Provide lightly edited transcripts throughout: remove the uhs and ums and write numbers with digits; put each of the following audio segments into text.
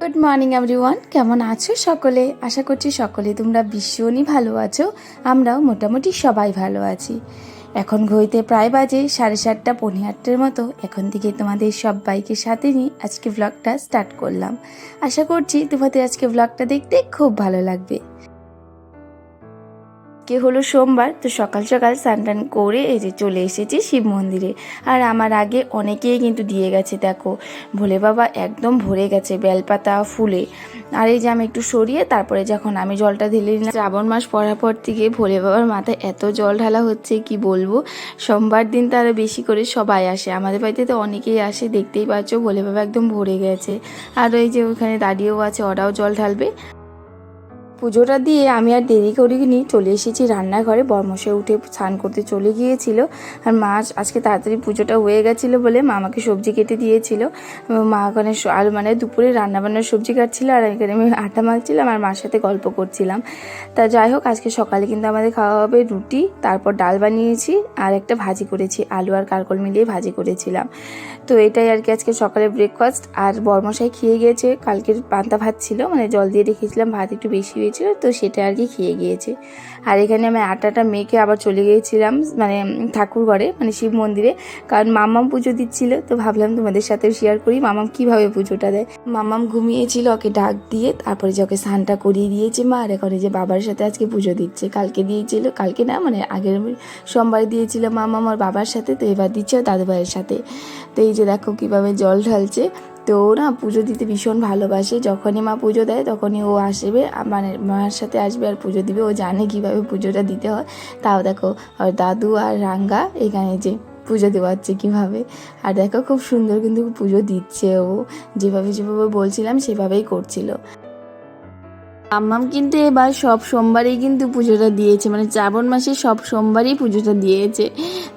Good morning everyone, কেমন আছো সকলে? আশা করছি সকলে তোমরা ভীষণই ভালো আছো। আমরাও মোটামুটি সবাই ভালো আছি। এখন ঘড়িতে প্রায় বাজে 7:30 পৌনে 8টার মতো। এখন থেকে তোমাদের সবাইকে সাথে নিয়ে আজকে ব্লগটা স্টার্ট করলাম। আশা করছি তোমাদের আজকে ব্লগটা দেখতে খুব ভালো লাগবে। হলো সোমবার, তো সকাল সকাল স্নান করে এই যে চলে এসেছি শিব মন্দিরে। আর আমার আগে অনেকেই কিন্তু দিয়ে গেছে, দেখো ভোলে বাবা একদম ভরে গেছে বেলপাতা ফুলে। আর এই যে আমি একটু সরিয়ে তারপরে যখন আমি জলটা ঢেলে নিলাম। শ্রাবণ মাস পড়ার পর থেকে ভোলে বাবার মাথায় এত জল ঢালা হচ্ছে কি বলবো। সোমবার দিন তো আরও বেশি করে সবাই আসে, আমাদের বাড়িতে তো অনেকেই আসে, দেখতেই পাচ্ছ ভোলে বাবা একদম ভরে গেছে। আর ওই যে ওখানে দাঁড়িয়েও আছে, ওরাও জল ঢালবে। পুজোটা দিয়ে আমি আর দেরি করিনি, চলে এসেছি রান্নাঘরে। বর্মশাই উঠে স্নান করতে চলে গিয়েছিল। আর মা আজকে তাড়াতাড়ি পুজোটা হয়ে গেছিলো বলে মা আমাকে সবজি কেটে দিয়েছিল। মা ওখানে আলু মানে দুপুরে রান্নাবান্নার সবজি কাটছিল, আর এখানে আমি আটা মাখছিলাম আর মার সাথে গল্প করছিলাম। তা যাই হোক, আজকে সকালে কিন্তু আমাদের খাওয়া হবে রুটি, তারপর ডাল বানিয়েছি আর একটা ভাজি করেছি, আলু আর কারকল মিলিয়ে ভাজি করেছিলাম। তো এটাই আর কি আজকে সকালে ব্রেকফাস্ট। আর বর্মশাই খেয়ে গিয়েছে, কালকের পান্তা ভাত ছিল, মানে জল দিয়ে রেখেছিলাম, ভাত একটু বেশি হয়েছিল তো সেটা আর কি খেয়ে গিয়েছে। আর এখানে আমি আটাটা মেখে আবার চলে গিয়েছিলাম মানে ঠাকুর ঘরে, মানে শিব মন্দিরে, কারণ মাম্মাম পুজো দিচ্ছিল। তো ভাবলাম তোমাদের সাথেও শেয়ার করি মাম্মাম কীভাবে পুজোটা দেয়। মাম্মাম ঘুমিয়েছিল, ওকে ডাক দিয়ে তারপরে যে ওকে স্নানটা করিয়ে দিয়েছে মা। আর এখন যে বাবার সাথে আজকে পুজো দিচ্ছে, কালকে দিয়েছিল, কালকে না মানে আগের সোমবার দিয়েছিল মাম্মাম আমার বাবার সাথে, তো এবার দিচ্ছে দাদু ভাইয়ের সাথে। তো এই যে দেখো কীভাবে জল ঢালছে। তো না পুজো দিতে ভীষণ ভালোবাসে, যখনই মা পুজো দেয় তখনই ও আসবে, মানে মার সাথে আসবে আর পুজো দিবে। ও জানে কীভাবে পুজোটা দিতে হয়। তাও দেখো আর দাদু আর রাঙ্গা এখানে যে পুজো দেওয়াচ্ছে কীভাবে। আর দেখো খুব সুন্দর কিন্তু পুজো দিচ্ছে ও, যেভাবে যেভাবে বলছিলাম সেভাবেই করছিল। মাম্মাম কিন্তু এবার সব সোমবারই কিন্তু পুজোটা দিয়েছে, মানে শ্রাবণ মাসে সব সোমবারই পুজোটা দিয়েছে।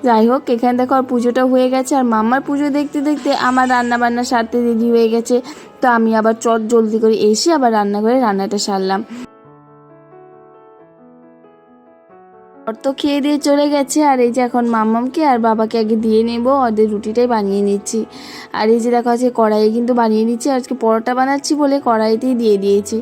যাই হোক, এখানে দেখো আর পুজোটা হয়ে গেছে, আর মাম্মার পুজো দেখতে দেখতে আমার রান্নাবান্না সারতে দেরি হয়ে গেছে। তো আমি আবার জলদি করে এসে আবার রান্নাঘরে রান্নাটা সারলাম। তো খেয়ে দিয়ে চলে গেছে, আর এই যে এখন মাম্মামকে আর বাবাকে আগে দিয়ে নেব, ওদের রুটিটাই বানিয়ে নিচ্ছি। আর এই যে দেখো আজকে কড়াইয়ে কিন্তু বানিয়ে নিচ্ছি, আজকে পরোটা বানাচ্ছি বলে কড়াইতেই দিয়ে দিয়েছি।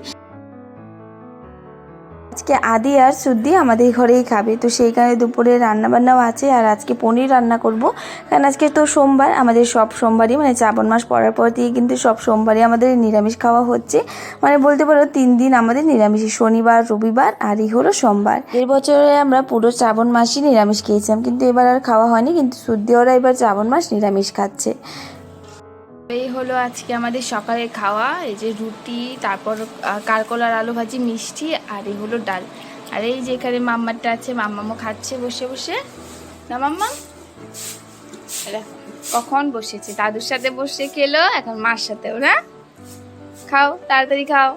আজকে আদি আর সুদ্দি আমাদের ঘরেই খাবে, তো সেই কারণে দুপুরে রান্নাবান্নাও আছে। আর আজকে পনির রান্না করব, কারণ আজকে তো সোমবার, আমাদের সব সোমবারই মানে শ্রাবণ মাস পড়ার পর থেকে কিন্তু সব সোমবারই আমাদের নিরামিষ খাওয়া হচ্ছে। মানে বলতে পারো 3 দিন আমাদের নিরামিষ, শনিবার রবিবার আর হলো সোমবার। এর বছরে আমরা পুরো শ্রাবণ মাসই নিরামিষ খেয়েছিলাম, কিন্তু এবার আর খাওয়া হয়নি, কিন্তু সুদ্দি ওরা এবার শ্রাবণ মাস নিরামিষ খাচ্ছে। এই হলো আজকে আমাদের সকালে খাওয়া, এই যে রুটি, তারপর কারকল আর আলু ভাজি, মিষ্টি, আর এই হলো ডাল। আর এই যে এখানে মাম্মারটা আছে, মাম্মামও খাচ্ছে বসে বসে। না মাম্মা কখন বসেছে, দাদুর সাথে বসে খেলো, এখন মার সাথেও। না খাও, তাড়াতাড়ি খাও।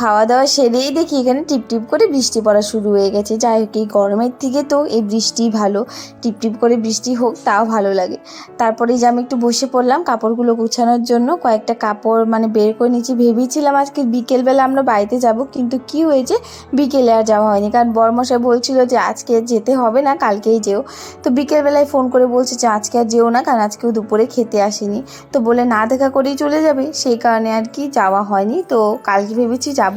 খাওয়া দাওয়া সেরেই দেখি এখানে টিপটিপ করে বৃষ্টি পড়া শুরু হয়ে গেছে। যাই হোক, এই গরমের থেকে তো এই বৃষ্টি ভালো, টিপটিপ করে বৃষ্টি হোক তাও ভালো লাগে। তারপরে যে আমি একটু বসে পড়লাম কাপড়গুলো গুছানোর জন্য, কয়েকটা কাপড় মানে বের করে নিচ্ছি। ভেবেছিলাম আজকে বিকেলবেলা আমরা বাড়িতে যাব, কিন্তু কি হয়েছে বিকেলে আর যাওয়া হয়নি, কারণ বরমশাই বলছিল যে আজকে যেতে হবে না, কালকেই যেও। তো বিকেলবেলায় ফোন করে বলছে যে আজকে আর যেও না, কারণ আজকেও দুপুরে খেতে আসেনি, তো বলে না দেখা করেই চলে যাবে, সেই কারণে আর কি যাওয়া হয়নি। তো কালকে ভেবেছি যাব।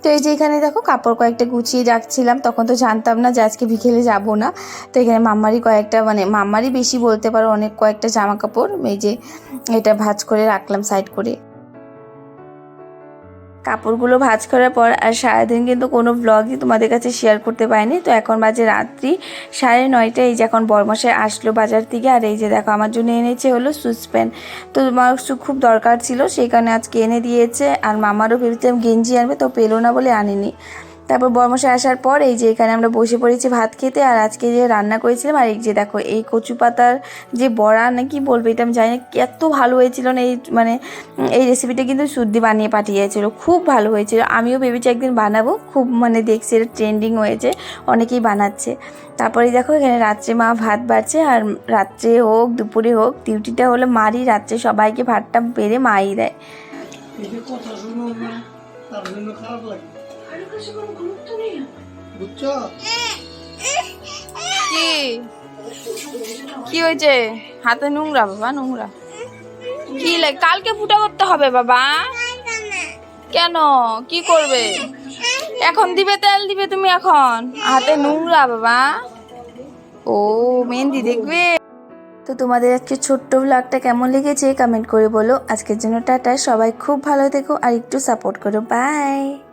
তো এই যে এখানে দেখো কাপড় কয়েকটা গুছিয়ে রাখছিলাম, তখন তো জানতাম না যে আজকে বিকেলে যাব না। তো এখানে মাম্মারই কয়েকটা, মানে মাম্মারই বেশি বলতে পারো, অনেক কয়েকটা জামা কাপড় এই যে এটা ভাঁজ করে রাখলাম সাইড করে। কাপড়গুলো ভাঁজ করার পর আর সারাদিন কিন্তু কোনো ব্লগই তোমাদের কাছে শেয়ার করতে পারিনি। তো এখন বাজে রাত্রি 9:30। এই যে এখন বরমশাই আসলো বাজার থেকে, আর এই যে দেখো আমার জন্য এনেছে হলো সুসপ্যান। তো আমার খুব দরকার ছিল, সেই কারণে আজকে এনে দিয়েছে। আর মামারও ভেবেছিলাম গেঞ্জি আনবে, তো পেলো না বলে আনেনি। তারপর বরমশাই আসার পর এই যে এখানে আমরা বসে পড়েছি ভাত খেতে। আর আজকে যে রান্না করেছিলাম, আর এই যে দেখো এই কচু পাতার যে বড়া না কি বলবো এটা আমি জানি না, এত ভালো হয়েছিল না। এই মানে এই রেসিপিটা কিন্তু সুদ্দি বানিয়ে পাঠিয়েছিল, খুব ভালো হয়েছিল। আমিও ভেবেছি একদিন বানাবো, খুব মানে দেখছি এটা ট্রেন্ডিং হয়েছে, অনেকেই বানাচ্ছে। তারপরে দেখো এখানে রাত্রে মা ভাত বাড়ছে, আর রাত্রে হোক দুপুরে হোক ডিউটিটা হলো মারই, রাত্রে সবাইকে ভাতটা বেড়ে মাই দেয়। কি হয়েছে? হাতে নোংরা বাবা, নোংরা। কি লাগে? কালকে ফুটা করতে হবে বাবা। কেন? কি করবে? এখন দিবে, তেল দিবে তুমি এখন? হাতে নোংরা বাবা। ও মেহেন্দি দেখবে। তো তোমাদের আজকে ছোট্ট ব্লগটা কেমন লেগেছে কমেন্ট করে বলো। আজকের জন্য টাটা, সবাই খুব ভালো থেকো আর একটু সাপোর্ট করো। বাই।